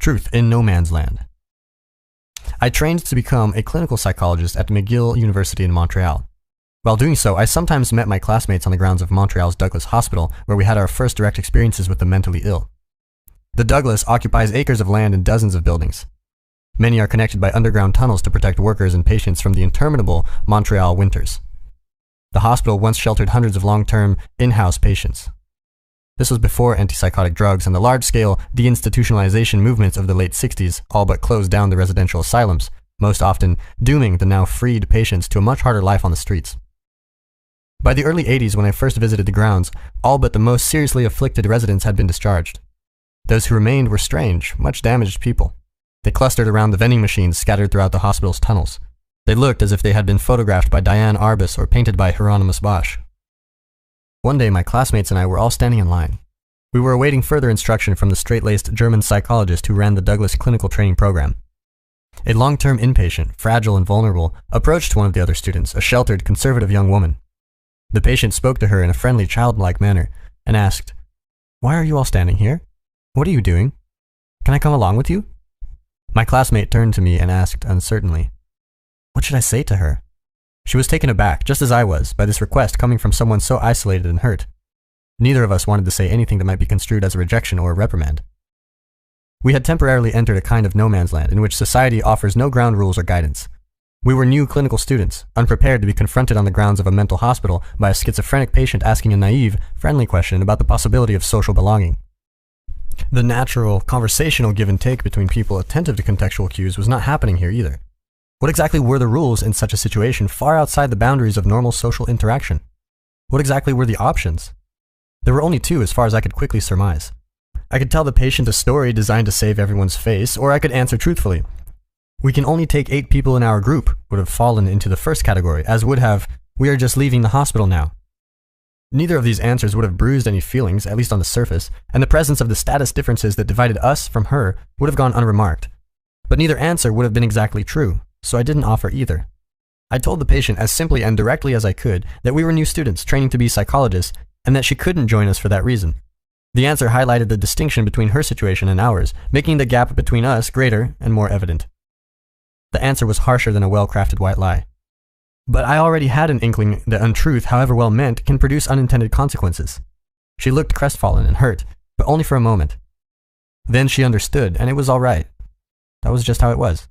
Truth in No Man's Land. I trained to become a clinical psychologist at McGill University in Montreal. While doing so, I sometimes met my classmates on the grounds of Montreal's Douglas Hospital, where we had our first direct experiences with the mentally ill. The Douglas occupies acres of land and dozens of buildings. Many are connected by underground tunnels to protect workers and patients from the interminable Montreal winters. The hospital once sheltered hundreds of long-term, in-house patients. This was before antipsychotic drugs and the large-scale deinstitutionalization movements of the late 60s all but closed down the residential asylums, most often dooming the now freed patients to a much harder life on the streets. By the early 80s, when I first visited the grounds, all but the most seriously afflicted residents had been discharged. Those who remained were strange, much damaged people. They clustered around the vending machines scattered throughout the hospital's tunnels. They looked as if they had been photographed by Diane Arbus or painted by Hieronymus Bosch. One day, my classmates and I were all standing in line. We were awaiting further instruction from the straight-laced German psychologist who ran the Douglas clinical training program. A long-term inpatient, fragile and vulnerable, approached one of the other students, a sheltered, conservative young woman. The patient spoke to her in a friendly, childlike manner and asked, "Why are you all standing here? What are you doing? Can I come along with you?" My classmate turned to me and asked uncertainly, "What should I say to her?" She was taken aback, just as I was, by this request coming from someone so isolated and hurt. Neither of us wanted to say anything that might be construed as a rejection or a reprimand. We had temporarily entered a kind of no man's land in which society offers no ground rules or guidance. We were new clinical students, unprepared to be confronted on the grounds of a mental hospital by a schizophrenic patient asking a naive, friendly question about the possibility of social belonging. The natural, conversational give and take between people attentive to contextual cues was not happening here either. What exactly were the rules in such a situation far outside the boundaries of normal social interaction? What exactly were the options? There were only two as far as I could quickly surmise. I could tell the patient a story designed to save everyone's face, or I could answer truthfully. "We can only take 8 people in our group" would have fallen into the first category, as would have, "We are just leaving the hospital now." Neither of these answers would have bruised any feelings, at least on the surface, and the presence of the status differences that divided us from her would have gone unremarked. But neither answer would have been exactly true, so I didn't offer either. I told the patient as simply and directly as I could that we were new students training to be psychologists, and that she couldn't join us for that reason. The answer highlighted the distinction between her situation and ours, making the gap between us greater and more evident. The answer was harsher than a well-crafted white lie. But I already had an inkling that untruth, however well meant, can produce unintended consequences. She looked crestfallen and hurt, but only for a moment. Then she understood, and it was all right. That was just how it was.